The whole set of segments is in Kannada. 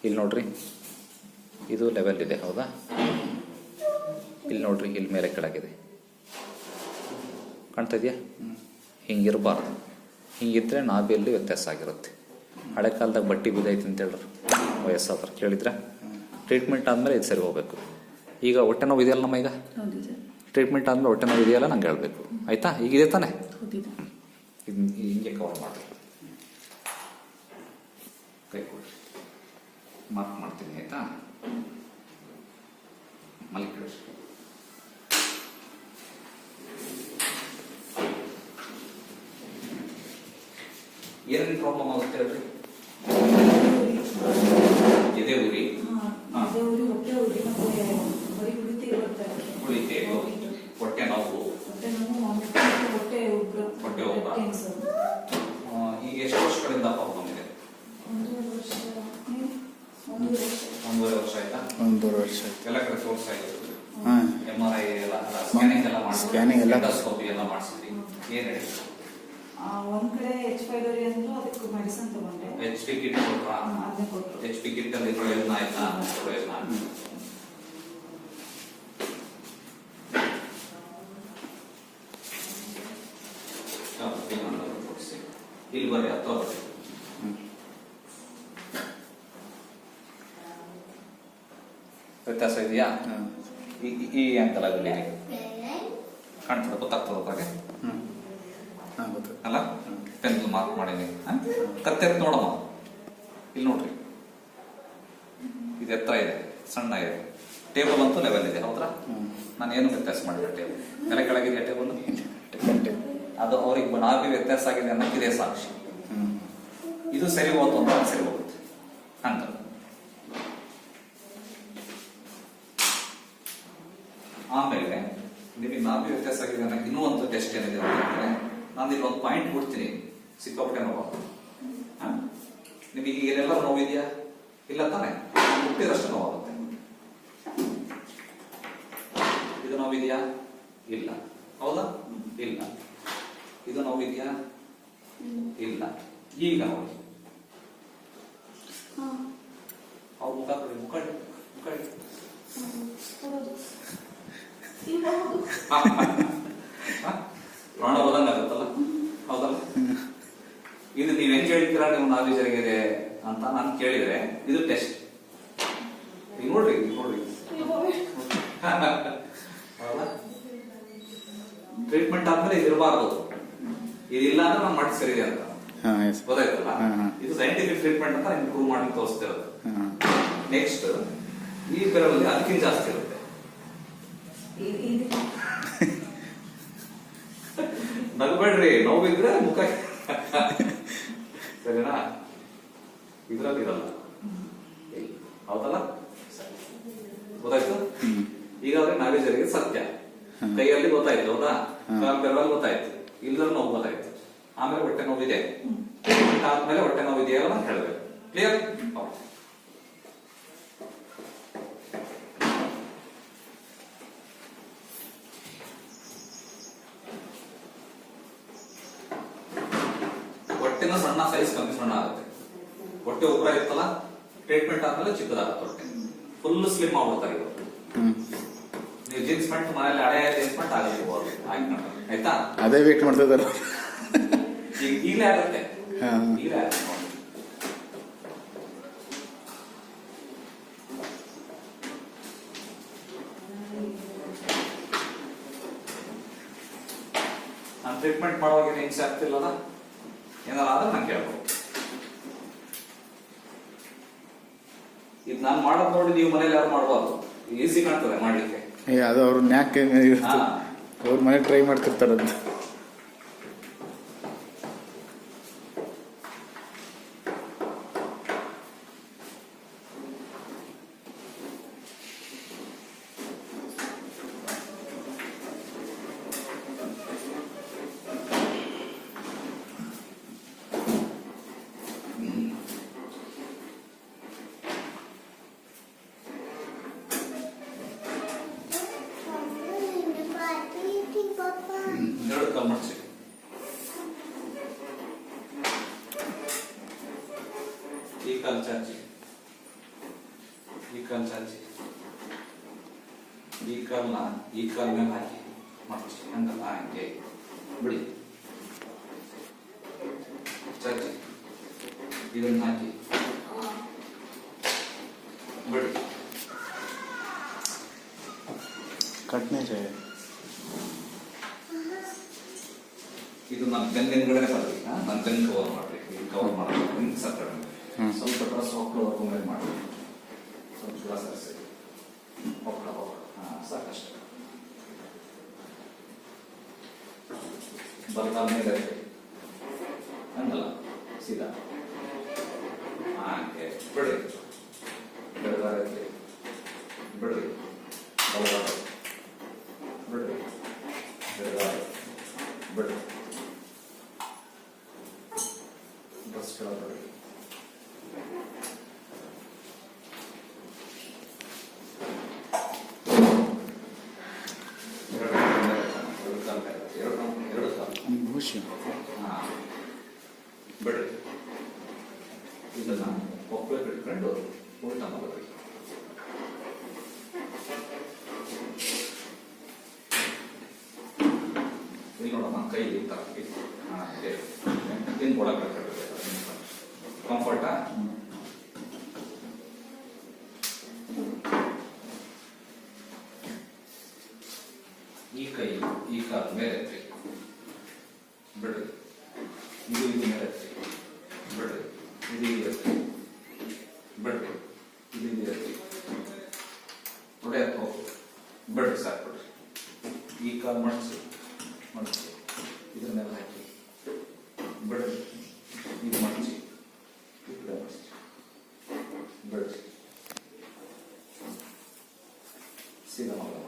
ಇಲ್ಲಿ ನೋಡ್ರಿ, ಇದು ಲೆವೆಲ್ ಇದೆ, ಹೌದಾ? ಇಲ್ಲಿ ನೋಡ್ರಿ, ಇಲ್ಲಿ ಮೇಲೆ ಕೆಳಗಿದೆ, ಕಾಣ್ತಾ ಇದೆಯಾ? ಹಿಂಗಿರಬಾರ್ದು. ಹಿಂಗಿದ್ರೆ ನಾಭಿಯಲ್ಲಿ ವ್ಯತ್ಯಾಸ ಆಗಿರುತ್ತೆ. ಹಳೆ ಕಾಲದಾಗ ಬಟ್ಟಿ ಬಿದ್ದೈತಿ ಅಂತ ಹೇಳ್ರಿ ವಯಸ್ಸಾದ್ರೆ, ಕೇಳಿದ್ರೆ ಟ್ರೀಟ್ಮೆಂಟ್ ಆದಮೇಲೆ ಇದು ಸರಿ ಹೋಗ್ಬೇಕು. ಈಗ ಹೊಟ್ಟೆ ನೋವು ಇದೆಯಲ್ಲ ನಮ್ಮ, ಈಗ ಟ್ರೀಟ್ಮೆಂಟ್ ಆದಮೇಲೆ ಹೊಟ್ಟೆ ನೋವು ಇದೆಯಲ್ಲ ನಂಗೆ ಹೇಳಬೇಕು, ಆಯಿತಾ? ಈಗಿದೆ ತಾನೆ? ಹಿಂಗೆ ಕವರ್ ಮಾಡಿ ಕೈ ಕೊಡಿ, ಮಾರ್ಕ್ ಮಾಡ್ತೀನಿ, ಆಯಿತಾ? ಮಲ್ಕೊಳ್ಳಿ. ಏನೇನು ಪ್ರಾಬ್ಲಮ್ ಆಗುತ್ತೆ ಹೇಳ್ರಿ? ಎದೆ ಉರಿ, ಉಳಿತೆ, ಹೊಟ್ಟೆ ನೋವು, ಹೊಟ್ಟೆ ಉಬ್ಬರ. ಈಗ ಎಷ್ಟು ವರ್ಷಗಳಿಂದ ಪ್ರಾಬ್ಲಮ್ ಇದೆ? 1.5 ವರ್ಷ ಆಯ್ತಾ? 1.5 ವರ್ಷ ಆಯ್ತು. ಎಲ್ಲ ಕಡೆ ತೋರಿಸ್ತಾ ಇದ್ದೀವಿ, MRI ಎಲ್ಲ, ಸ್ಕ್ಯಾನಿಂಗ್ ಎಲ್ಲ ಮಾಡಿ, ಸ್ಕ್ಯಾನಿಂಗ್ ಎಲ್ಲ, ಎಂಡೋಸ್ಕೋಪಿ ಎಲ್ಲ ಮಾಡಿಸಿದ್ವಿ. ಏನು ಹೇಳಿ? ಒಂದ್ ಕಡೆ H. pylori ಅಂದ್ರು, ಅದಕ್ಕೆ ಮೆಡಿಸಿನ್ ತಗೊಂಡೆ. HP ಕಿಟ್ ಕೊಟ್ರಾ? ಅದನ್ನೇ ಕೊಟ್ರು. HP ಕಿಟ್ ಅಲ್ಲಿ ಪ್ರಯೋಜನ ಆಯ್ತಾ? ಪ್ರಯೋಜನ ಆಯ್ತು. ಇಲ್ಲಿ ಬರ್ರಿ, ಅಥವಾ ಬರ್ರಿ. ವ್ಯತ್ಯಾಸ ಇದೆಯಾ? ಈ ಆ್ಯಂಕಲ್ ಆಗಲಿ ಕಾಣ್ತದೆ, ಗೊತ್ತಾಗ್ತದೆ ಅದ್ರಾಗೆ ಅಲ್ಲ? ಪೆನ್ಸಿಲ್ ಮಾರ್ಕ್ ಮಾಡೀನಿ. ಕತ್ತೆತ್ ನೋಡಮ್ಮ, ಇಲ್ಲಿ ನೋಡ್ರಿ, ಇದು ಎತ್ತರ ಇದೆ, ಸಣ್ಣ ಇದೆ, ಟೇಬಲ್ ಅಂತೂ ಲೆವೆಲ್ ಇದೆ, ಹೌದ್ರಾ? ನಾನು ಏನು ವ್ಯತ್ಯಾಸ ಮಾಡಿದೆ? ಟೇಬಲ್ ಕೆಲ ಕೆಳಗಿದೆ, ಟೇಬಲ್ ಅದು ಅವ್ರಿಗೆ ನಾಭಿ ವ್ಯತ್ಯಾಸ ಆಗಿದೆ ಅನ್ನೋಕ್ಕಿದೆ ಸಾಕ್ಷಿ. ಇದು ಸರಿ ಹೋಯ್ತು ಅಂತ ಸರಿ ಹೋಗುತ್ತೆ ಅಂತ. ಆಮೇಲೆ ನಿಮಗೆ ನಾಭಿ ವ್ಯತ್ಯಾಸ ಆಗಿದೆ ಅನ್ನೋಕೆ ಇನ್ನೂ ಒಂದು ಟೆಸ್ಟ್ ಏನಿದೆ ಅಂತಂದ್ರೆ, ನಾನು ಇಲ್ಲಿ ಒಂದು ಪಾಯಿಂಟ್ ಕೊಡ್ತೀನಿ, ಸಿಕ್ಕಾಪಟ್ಟೆ ನೋವು. ನಿಮಗೆ ಏನೆಲ್ಲ ನೋವಿದೆಯಾ? ಇಲ್ಲ ತಾನೆ? ಹುಟ್ಟಿದಷ್ಟು ನೋವಾಗುತ್ತೆ. ಇದು ನೋವಿದೆಯಾ? ಇಲ್ಲ, ಹೌದಾ? ಇಲ್ಲ. ಇದು ನೋವಿದೆಯಾ? ಇಲ್ಲ. ಈಗ ನೋಡಿ, ಅವ್ರ ಮುಖ ಕೊಡಿ, ಮುಖ ಪ್ರಾಣ ಹೋದಂಗ ಆಗುತ್ತಲ್ಲ, ಹೌದಲ್ಲ? ಇದು ನೀವ್ ಹೆಂಗ್ ಹೇಳ್ತೀರಾ ನೀವು ನಾಭಿ ಜರುಗಿದೆ ಅಂತ ನಾನು ಕೇಳಿದ್ರೆ, ಇದು ಟೆಸ್ಟ್. ಈಗ ನೋಡ್ರಿ, ಹೌದಾ? ಟ್ರೀಟ್ಮೆಂಟ್ ಆದ್ಮೇಲೆ ಇದಿರಬಾರ್ದು, ಇದಿಲ್ಲ ಅಂದ್ರೆ ನಾನು ಮಾಡಿ ಸರಿ ಇದೆ ಅಂತ ಗೊತ್ತಾಯ್ತಲ್ಲ? ಇದು ಸೈಂಟಿಫಿಕ್ ಟ್ರೀಟ್ಮೆಂಟ್ ಅಂತ ನಿಮ್ಗೆ ಪ್ರೂವ್ ಮಾಡಿ ತೋರಿಸ್ತಿರೋದು. ನೆಕ್ಸ್ಟ್, ಈ ಬೆರಳಲ್ಲಿ ಅದಕ್ಕಿಂತ ಜಾಸ್ತಿ ಇರುತ್ತೆ. ನಗಬೇಡ್ರಿ, ನೋವಿದ್ರೆ ಮುಖ ಸರಿನಾ? ಇದ್ರಲ್ಲಿ ಇರಲ್ಲ, ಹೌದಲ್ಲ? ಗೊತ್ತಾಯ್ತು? ಈಗಾದ್ರೆ ನಾವೇ ಜರಿಗೆ ಸತ್ಯ ಕೈಯಲ್ಲಿ ಗೊತ್ತಾಯ್ತು, ಹೌದಾ? ಬೆರಳಲ್ಲಿ ಗೊತ್ತಾಯ್ತು, ಇಲ್ಲದ್ರೆ ನೋವು ಗೊತ್ತಾಯ್ತು. ಆಮೇಲೆ ಹೊಟ್ಟೆ ನೋವಿದೆ, ಆದ್ಮೇಲೆ ಹೊಟ್ಟೆ ನೋವಿದೆಯಲ್ಲ ಅಂತ ಹೇಳ್ಬೇಕು. ಕ್ಲಿಯರ್? ಹೊಟ್ಟೆನ ಸಣ್ಣ ಸೈಜ್ ಕಮ್ಮಿ ಸಣ್ಣ ಆಗುತ್ತೆ. ಹೊಟ್ಟೆ ಉಬ್ಬರ ಇರ್ತಲ್ಲ, ಟ್ರೀಟ್ಮೆಂಟ್ ಆದ್ಮೇಲೆ ಚಿಕ್ಕದಾಗುತ್ತೆ ಹೊಟ್ಟೆ, ಫುಲ್ ಸ್ಲಿಮ್ ಆಗ್ಬಿಡ್ತಾರೆ ಇವರು. ನೀವು ಜೀನ್ಸ್ ಪ್ಯಾಂಟ್ ಮನೇಲಿ ಹಳೆ ಜೀನ್ಸ್ ಪ್ಯಾಂಟ್ ಆಗುತ್ತೆ, ಆಯ್ತಾ? ಅದೇ ವೇಟ್ ಮಾಡ್ತಿದಾರ, ಈಗಲೇ ಆಗುತ್ತೆ, ಈಗಲೇ ಆಗುತ್ತೆ. ನಾನು ಟ್ರೀಟ್ಮೆಂಟ್ ಮಾಡುವಾಗ ಹಿಂಸೆ ಆಗ್ತಿಲ್ಲದ, ಏನಾರ ಆದ್ರೆ ನಾನು ಕೇಳ್ಬೋದು. ಇದು ನಾನು ಮಾಡೋದು ನೋಡಿ ನೀವು ಮನೇಲಿ ಯಾರು ಮಾಡಬಾರ್ದು, ಈಸಿ ಕಾಣ್ತದೆ ಮಾಡ್ಲಿಕ್ಕೆ. ಅದು ಅವ್ರ ನ್ಯಾಕ್ ಅವ್ರ ಮನೆ ಟ್ರೈ ಮಾಡ್ತಿರ್ತಾರಂತ. ಈ ಕಾಲು ಚಾಚಿ ಕಾಲು ಚಾಚಿ ಈ ಕಾಲನ್ನ ಈ ಕಾಲ ಮೇಲೆ ಹಾಕಿ ಮಡಚಿ ಹಂಗಲ್ಲ ಹಂಗೆ ಬಿಡಿ ಚಾಚಿ ಇದನ್ನ ಹಾಕಿ ಬಿಡಿ ಕಟ್ನೆ ಚಾಯ್ ಇದು ನನ್ನ ಬೆನ್ನಿನಗಡೆ ಬರ್ರಿ ನನ್ನ ಬೆನ್ನು ಕವರ್ ಮಾಡ್ರಿ ಇದು ಕವರ್ ಮಾಡಬೇಕು ಸಕ್ಕರೆ ಸ್ವಲ್ಪ ಡ್ರೆಸ್ ಹೊಕ್ಕಳು ಮೇಲೆ ಮಾಡಿ ಸ್ವಲ್ಪ ಡ್ರೆಸ್ ಹರಿಸಿ ಹೊಕ್ಕಳ ಹಾಂ ಸಾಕಷ್ಟು ಬಲಗಾಲ ಮೇಲೆ ಹಂಗಲ್ಲ ಸೀದಾ ಹಾಗೆ ಬಿಡ್ರಿ ಬೆಳಗಾರ ಬಿಡ್ರಿ ಬಲಗಾಲ ಬಿಡ್ರಿ ಬೆಳಗಾರ ಬಿಡ್ರಿ ಡ್ರೆಸ್ ಕೆಳಗಡೆ ಭೂಷಿ ಬಿಡ್ರಿ ಇದನ್ನ ಒಪ್ಪೆ ಬಿಟ್ಕೊಂಡು ಊಟ ಮಾಡಬೇಕು ಇಲ್ಲಿ ನೋಡಮ್ಮ ಕೈ ಈ ತರ ಹಿಂಗೆ ಒಳಗೆ ಕಂಫರ್ಟಾ ಈ ಕೈ ಈ ಕಾಲ ಮೇಲೆ ಎತ್ತಿ ಬಿಡ್ರಿ ಇದು ಇದು ಮೇಲೆ ಎತ್ತಿ ಬಿಡ್ರಿ ಇದು ಇದು ಎತ್ತಿ ಬಿಡ್ರಿ ಇದು ಇದು ಎತ್ತಿ ಹೊಡೆಯಕ್ಕೆ ಹೋಗಿ ಬಿಡ್ರಿ ಸಾಕು ಬಿಡ್ರಿ ಈ ಕಾಲ ಮಡಿಸಿ ಇದ್ರ ಮೇಲೆ ಹಾಕಿ ಬಿಡ್ರಿ ಇದು ಮಡಿಸಿ ಈ ಕಡೆ ಮಡಿಸಿ ಬಿಡ್ರಿ ಸೀದಾ ಮಗ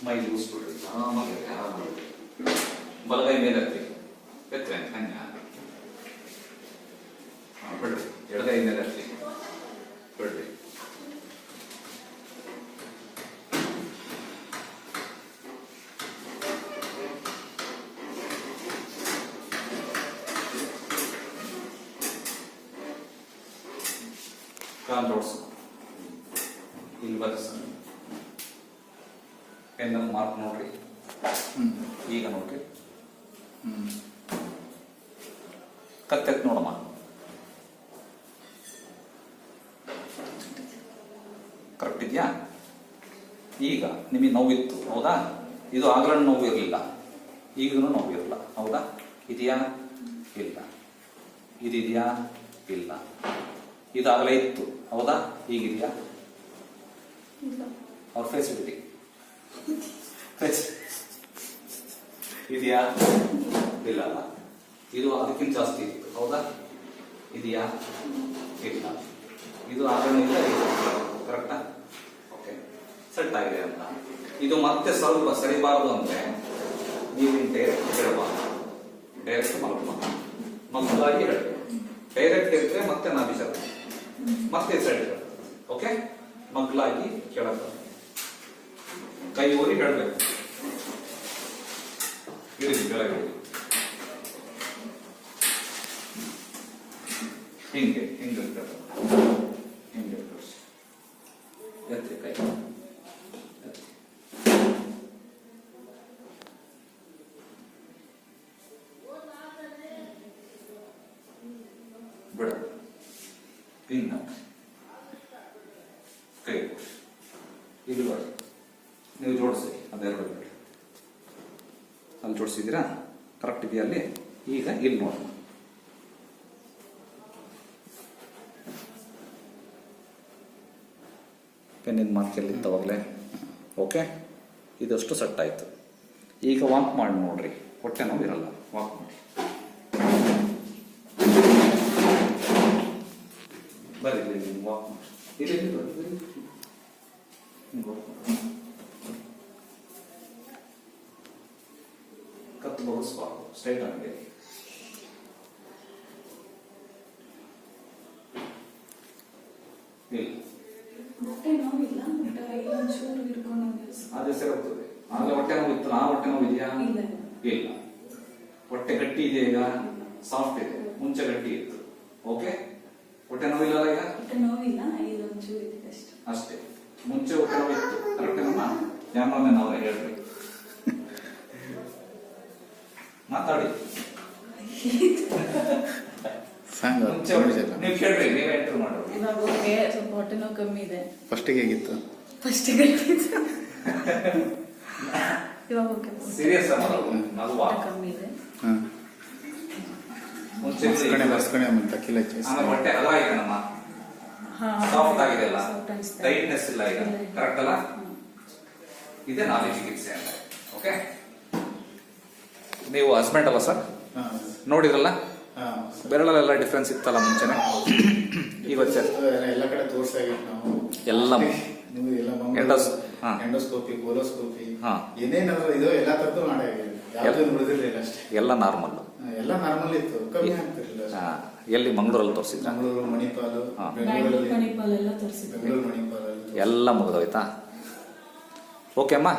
ಮೈ ಲೂಸ್ ಬಿಡ್ರಿ ಆರಾಮಾಗಿ ಬಲಗೈ ಮೇಲೆ ಎತ್ತಿ ಹಂಗ ಬಿಡ್ರಿ ಎಡಗೈ ಮೇಲೆ ಎತ್ತಿ ಬಿಡ್ರಿ ಕಾಲು ಜೋಡಿಸ ಇಲ್ಲಿ ಬದಸ ಪೆನ್ನಲ್ಲಿ ಮಾರ್ಕ್ ನೋಡ್ರಿ ಈಗ ನೋಡ್ರಿ ಕತ್ತೆತ್ ನೋಡಮ್ಮ ಕರೆಕ್ಟ್ ಇದೆಯಾ ಈಗ ನಿಮಗೆ ನೋವಿತ್ತು ಹೌದಾ ಇದು ಆಗಲೂ ನೋವು ಇರಲಿಲ್ಲ ಈಗಲೂ ನೋವು ಇರಲ್ಲ ಹೌದಾ ಇದೆಯಾ ಇಲ್ಲ ಇದಿದೆಯಾ ಇಲ್ಲ ಇದಾಗಲೇ ಇತ್ತು ಹೌದಾ ಈಗಿದೆಯಾ ಅವ್ರ ಫೇಸ್ ಬಿಡಿ ಇದೆಯಾ ಇಲ್ಲ ಅಲ್ಲ ಇದು ಅದಕ್ಕಿಂತ ಜಾಸ್ತಿ ಇತ್ತು ಹೌದಾ ಇದೆಯಾ ಇಲ್ಲ ಇದು ಆಗಲೇ ಇಲ್ಲ ಕರೆಕ್ಟಾ ಓಕೆ ಸೆಟ್ ಆಗಿದೆ ಅಂತ ಇದು ಮತ್ತೆ ಸ್ವಲ್ಪ ಸರಿಬಾರದು ಅಂದ್ರೆ ನೀವಿನ ಡೈರೆಕ್ಟ್ ಹೇಳಬಾರ್ದು ಡೈರೆಕ್ಟ್ ಮಕ್ಕಳಾಗಿ ಹೇಳಿ ಡೈರೆಕ್ಟ್ ಇದ್ರೆ ಮತ್ತೆ ನಾ ವಿಚಾರ ಮತ್ತೆ ಸೈಡ್ ಓಕೆ ಮಕ್ಕಳಾಗಿ ಕೇಳಬೇಕು ಕೈ ಊರಿ ಹೇಳಬೇಕು ಇರಿ ಕೆಳಗೆ ಹಿಂಗೆ ಹಿಂಗೆ ಹಿಂಗೆ ಎತ್ತಿ ಕೈ ಬಿಡ ಹಿಂಗ ಕೈ ಇಲ್ಲಿ ಬರ ನೀವು ಜೋಡಿಸಿ ಅದೆರಡು ಬಿಡಿ ಅಲ್ಲಿ ಜೋಡಿಸಿದ್ದೀರಾ ಕರೆಕ್ಟ್ ಇದೆಯಾ ಅಲ್ಲಿ ಈಗ ಇಲ್ಲಿ ನೋಡಿ ಪೆನ್ನಿನ ಮಾರ್ಕೆಲ್ಲಿ ಇತ್ತವಾಗಲೇ ಓಕೆ ಇದಷ್ಟು ಸೆಟ್ ಆಯಿತು ಈಗ ವಾಕ್ ಮಾಡಿ ನೋಡ್ರಿ ಹೊಟ್ಟೆ ನೋವು ಇರಲ್ಲ ವಾಕ್ ಮಾಡಿ ಬರೀ ವಾಕ್ ಮಾಡಿ ಇಲ್ಲಿ ಕತ್ತು ಬಹುಸ್ಬಾರ್ದು ಸ್ಟ್ರೈಟ್ ಆಗಿದೆ ಇಲ್ಲ ಹೊಟ್ಟೆ ನೋವಿಲ್ಲ ಬಟ್ ಒಂಚೂರು ಹಿಡ್ಕೊಂಡಂಗೆ ಅದೇ ಸರಿ ಹೋಗ್ತದೆ ಆಗಲೇ ಹೊಟ್ಟೆ ನೋವು ಇತ್ತು, ಆ ಹೊಟ್ಟೆ ನೋವು ಇದೆಯಾ? ಇಲ್ಲ. ಇಲ್ಲ. ಹೊಟ್ಟೆ ಗಟ್ಟಿ ಇದೆ ಈಗ, ಸಾಫ್ಟ್ ಇದೆ, ಮುಂಚೆ ಗಟ್ಟಿ ಇತ್ತು. ಓಕೆ, ಹೊಟ್ಟೆ ನೋವಿಲ್ಲ ಈಗ? ಹೊಟ್ಟೆ ನೋವಿಲ್ಲ, ಇದೊಂಚೂರು ಇದೆ ಅಷ್ಟೇ. ಅಷ್ಟೇ, ಮುಂಚೆ ಹೊಟ್ಟೆ ನೋವು ಇತ್ತು. ಕರೆಕ್ಟ್ ನಮ್ಮ ಕ್ಯಾಮ್ರಾಮನ್ ಅವರೇ ಹೇಳ್ರಿ, ಮಾತಾಡಿ. ಸಾಂಗ್ ಮುಂಚೆ ನೀವು ಕೇಳ್ರಿ, ನೀವೇ ಎಂಟರ್ ಮಾಡ್ರಿ. ಇವಾಗ ಓಕೆ, ಸ್ವಲ್ಪ ಹೊಟ್ಟೆ ನೋವು ಕಮ್ಮಿ ಇದೆ. ಫಸ್ಟಿಗೆ ಹೇಗಿತ್ತು? ಫಸ್ಟ್ ಗಟ್ಟಿತ್ತು, ಇವಾಗ ಓಕೆ. ಸೀರಿಯಸ್ ನಲ್ವಾ? ಹೊಟ್ಟೆ ಕಮ್ಮಿ ಇದೆ. ಹಾಂ, ಮುಂಚೆ ಬರ್ಸ್ಕಣೆ ಆಮೇಲೆ ತಕ್ಕಿಲ್ಲ ಆಮೇಲೆ ಹೊಟ್ಟೆ ಅಗಲ ಆಗಿದೆ ನಮ್ಮ, ಹಾ, ಸಾಫ್ಟ್ ಆಗಿದೆ ಅಲ್ಲ, soft ಅನ್ಸ್ತಾ ಇದೆ. ಟೈಟ್ನೆಸ್ ಇಲ್ಲ ಈಗ. ಕರೆಕ್ಟ್ ಅಲ್ಲ? ಇದೇ ನಾಲಿ ಚಿಕಿತ್ಸೆ ಅಂತ. ಓಕೆ, ನೀವು ಹಸ್ಬೆಂಡ್ ಅಲ್ಲ ಸರ್? ಹಾಂ ನೋಡಿದ್ರಲ್ಲ ಹಾಂ, ಬೆರಳಲ್ಲೆಲ್ಲ ಡಿಫ್ರೆನ್ಸ್ ಇತ್ತಲ್ಲ ಮುಂಚೆನೆ, ಈಗ ಸರ್ ಎಲ್ಲ ಕಡೆ ತೋರ್ಸಾಗಿತ್ತು ನಾವು. ಎಲ್ಲ ನೀವು ಎಲ್ಲ ಹಾ. ಎಂಡೋಸ್ಕೋಪಿ, ಕೋಲೋಸ್ಕೋಪಿ, ಹಾ. ಏನೇನಾದ್ರು ಇದು ಎಲ್ಲ ತರದ್ದು ಮಾಡಾಗಿದೆ, ಯಾವ್ದು ಉಳಿದಿರ್ಲಿಲ್ಲ ಅಷ್ಟೇ. ಎಲ್ಲ ನಾರ್ಮಲ್. ಎಲ್ಲ ನಾರ್ಮಲ್ ಇತ್ತು, ಕಮ್ಮಿ ಆಗ್ತಿರ್ಲಿಲ್ಲ ಅಷ್ಟೇ. ಎಲ್ಲಿ ಮಂಗಳೂರಲ್ಲಿ ತೋರಿಸಿದ್ರ? ಮಂಗಳೂರು, ಮಣಿಪಾಲು, ಹಾ. ಬ್ಯಾಂಗ್ಳೂರ್ ಬೆಂಗಳೂರಲ್ಲಿ, ಮಣಿಪಾಲ್ ಎಲ್ಲ ತೋರಿಸಿದ್ರು. ಬೆಂಗಳೂರು ಮಣಿಪಾಲಲ್ಲಿ ಎಲ್ಲ ಮುಗಿದೋಯ್ತಾ? ಓಕೆ ಅಮ್ಮ,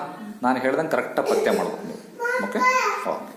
ನಾನು ಹೇಳ್ದಂಗೆ ಕರೆಕ್ಟಾಗಿ ಪತ್ತೆ ಮಾಡ್ಬೇಕು ನೀವು. Okay, okay.